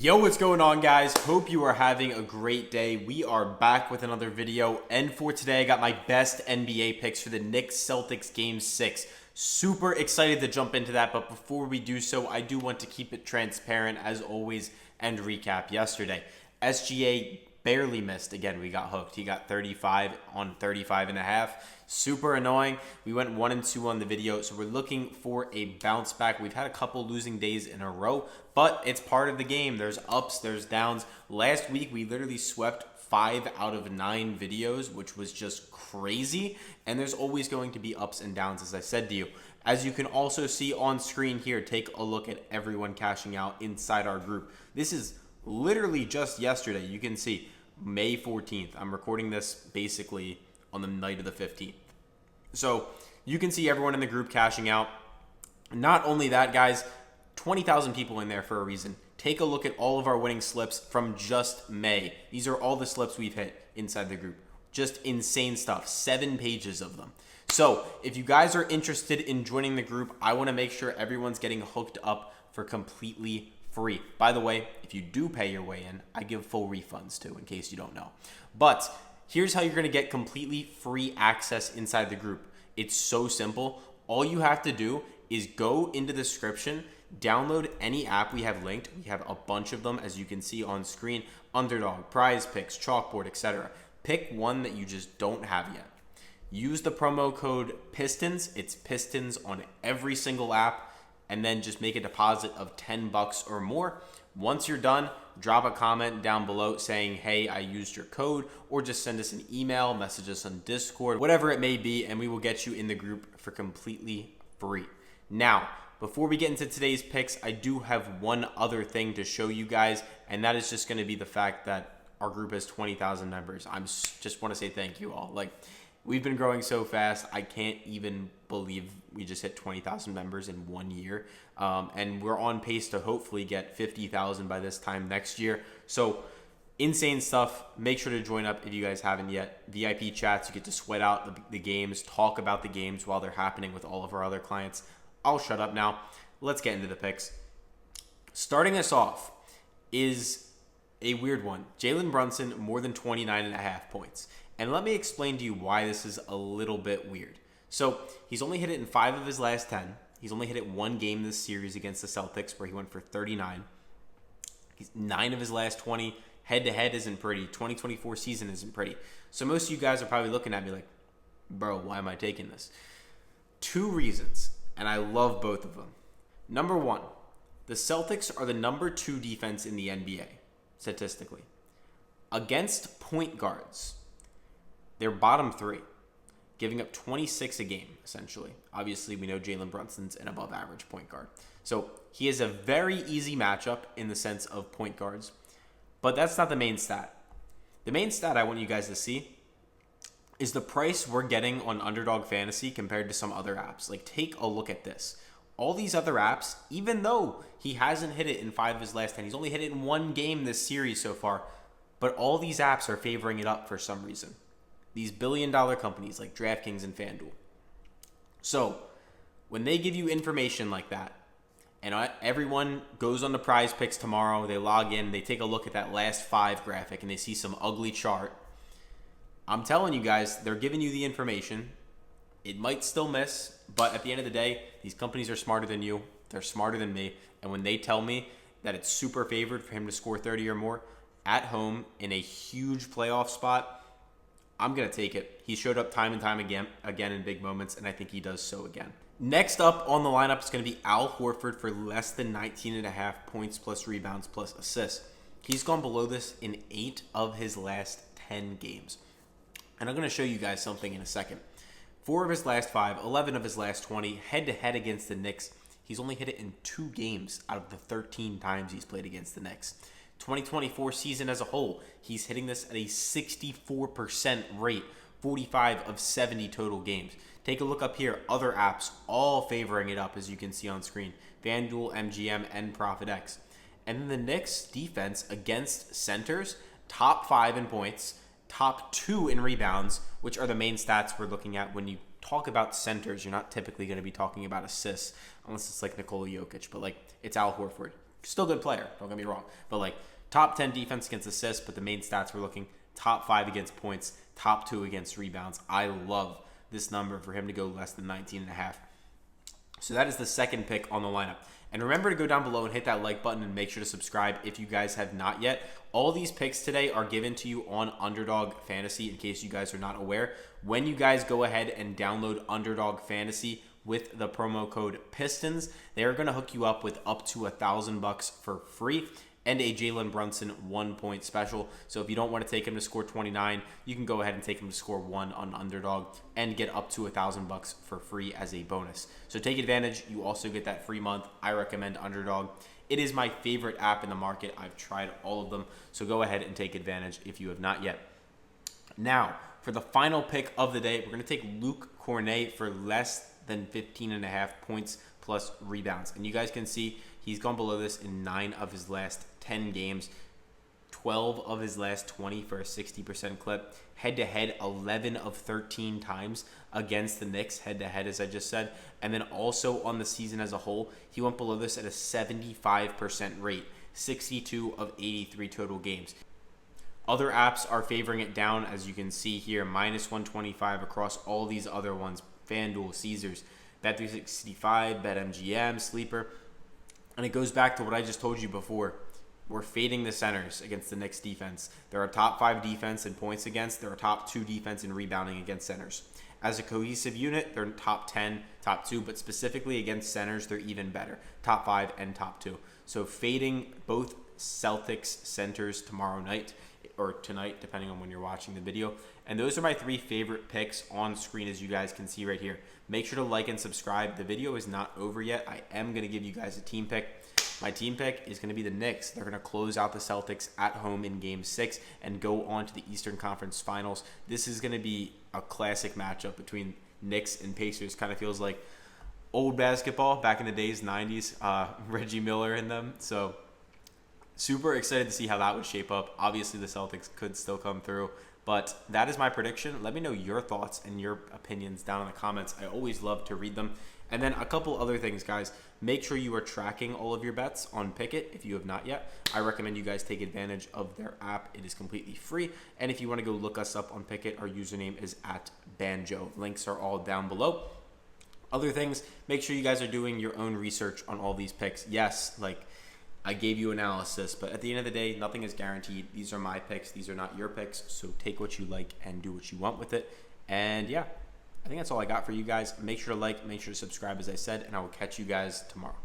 Yo, what's going on, guys? Hope you are having a great day. We are back with another video, and for today I got my best NBA picks for the Knicks-Celtics Game 6. Super excited to jump into that, but before we do so, I do want to keep it transparent as always and recap yesterday. SGA barely missed. Again, we got hooked. He got 35 on 35.5. Super annoying. We went 1 and 2 on the video, so we're looking for a bounce back. We've had a couple losing days in a row, but it's part of the game. There's ups, there's downs. Last week, we literally swept 5 out of 9 videos, which was just crazy, and there's always going to be ups and downs, as I said to you. As you can also see on screen here, take a look at everyone cashing out inside our group. This is literally just yesterday. You can see May 14th. I'm recording this basically on the night of the 15th. So you can see everyone in the group cashing out. Not only that, guys, 20,000 people in there for a reason. Take a look at all of our winning slips from just May. These are all the slips we've hit inside the group. Just insane stuff. 7 pages of them. So if you guys are interested in joining the group, I want to make sure everyone's getting hooked up for completely free. By the way, if you do pay your way in, I give full refunds too, in case you don't know. But here's how you're going to get completely free access inside the group. It's so simple. All you have to do is go into the description, download any app we have linked. We have a bunch of them, as you can see on screen. Underdog, PrizePicks, Chalkboard, etc. Pick one that you just don't have yet. Use the promo code PISTONS. It's PISTONS on every single app. And then just make a deposit of $10 or more. Once you're done, drop a comment down below saying, hey, I used your code, or just send us an email, message us on Discord, whatever it may be, and we will get you in the group for completely free. Now, before we get into today's picks, I do have one other thing to show you guys, and that is just going to be the fact that our group has 20,000 members. I just want to say thank you all. We've been growing so fast, I can't even believe we just hit 20,000 members in 1 year. And we're on pace to hopefully get 50,000 by this time next year. So insane stuff. Make sure to join up if you guys haven't yet. VIP chats, you get to sweat out the games, talk about the games while they're happening with all of our other clients. I'll shut up now. Let's get into the picks. Starting us off is a weird one. Jaylen Brunson, more than 29.5 points. And let me explain to you why this is a little bit weird. So he's only hit it in 5 of his last 10. He's only hit it 1 game this series against the Celtics where he went for 39. He's 9 of his last 20. Head-to-head isn't pretty. 2024 season isn't pretty. So most of you guys are probably looking at me like, bro, why am I taking this? 2 reasons, and I love both of them. Number 1, the Celtics are the number 2 defense in the NBA, statistically. Against point guards, they're bottom 3, giving up 26 a game, essentially. Obviously, we know Jaylen Brunson's an above-average point guard. So he is a very easy matchup in the sense of point guards, but that's not the main stat. The main stat I want you guys to see is the price we're getting on Underdog Fantasy compared to some other apps. Take a look at this. All these other apps, even though he hasn't hit it in 5 of his last 10, he's only hit it in 1 game this series so far, but all these apps are favoring it up for some reason. These billion-dollar companies like Draftkings and Fanduel. So when they give you information like that, and everyone goes on the PrizePicks tomorrow, they log in, they take a look at that last 5 graphic, and they see some ugly chart, I'm telling you guys, they're giving you the information. It might still miss, but at the end of the day, these companies are smarter than you. They're smarter than me. And when they tell me that it's super favored for him to score 30 or more at home in a huge playoff spot, I'm going to take it. He showed up time and time again in big moments, and I think he does so again. Next up on the lineup is going to be Al Horford for less than 19.5 points plus rebounds plus assists. He's gone below this in 8 of his last 10 games. And I'm going to show you guys something in a second. 4 of his last 5, 11 of his last 20, head-to-head against the Knicks. He's only hit it in 2 games out of the 13 times he's played against the Knicks. 2024 season as a whole, he's hitting this at a 64% rate, 45 of 70 total games. Take a look up here, other apps all favoring it up, as you can see on screen. Fanduel, MGM, and ProfitX. And then the Knicks defense against centers, top 5 in points, top 2 in rebounds, which are the main stats we're looking at when you talk about centers. You're not typically going to be talking about assists unless it's like Nikola Jokic, but it's Al Horford. Still good player, don't get me wrong. But like top 10 defense against assists, but the main stats we're looking top 5 against points, top 2 against rebounds. I love this number for him to go less than 19.5. So that is the second pick on the lineup. And remember to go down below and hit that like button and make sure to subscribe if you guys have not yet. All these picks today are given to you on Underdog Fantasy in case you guys are not aware. When you guys go ahead and download Underdog Fantasy with the promo code PISTONS, they are going to hook you up with up to $1,000 for free and a Jaylen Brunson 1-point special. So if you don't want to take him to score 29, you can go ahead and take him to score 1 on Underdog and get up to $1,000 for free as a bonus. So take advantage. You also get that free month. I recommend Underdog. It is my favorite app in the market. I've tried all of them. So go ahead and take advantage if you have not yet. Now, for the final pick of the day, we're going to take Luke Cornet for less than 15.5 points plus rebounds. And you guys can see he's gone below this in 9 of his last 10 games, 12 of his last 20 for a 60% clip. Head-to-head, 11 of 13 times against the Knicks, head-to-head, as I just said. And then also on the season as a whole, he went below this at a 75% rate, 62 of 83 total games. Other apps are favoring it down, as you can see here, minus 125 across all these other ones, Fanduel, Caesars, Bet365, BetMGM, Sleeper. And it goes back to what I just told you before. We're fading the centers against the Knicks defense. They're a top 5 defense in points against. They're a top 2 defense in rebounding against centers. As a cohesive unit, they're top 10, top 2, but specifically against centers, they're even better. Top 5 and top 2. So fading both Celtics centers tomorrow night or tonight, depending on when you're watching the video. And those are my 3 favorite picks on screen, as you guys can see right here. Make sure to like and subscribe. The video is not over yet. I am going to give you guys a team pick. My team pick is going to be the Knicks. They're going to close out the Celtics at home in Game 6 and go on to the Eastern Conference Finals. This is going to be a classic matchup between Knicks and Pacers. Kind of feels like old basketball back in the days, 90s, Reggie Miller and them. So super excited to see how that would shape up. Obviously, the Celtics could still come through. But that is my prediction. Let me know your thoughts and your opinions down in the comments. I always love to read them. And then a couple other things, guys. Make sure you are tracking all of your bets on Pikkit if you have not yet. I recommend you guys take advantage of their app. It is completely free. And if you want to go look us up on Pikkit, our username is @Banjo. Links are all down below. Other things, make sure you guys are doing your own research on all these picks. Yes, like I gave you analysis, but at the end of the day, nothing is guaranteed. These are my picks. These are not your picks. So take what you like and do what you want with it. And yeah, I think that's all I got for you guys. Make sure to like, make sure to subscribe, as I said, and I will catch you guys tomorrow.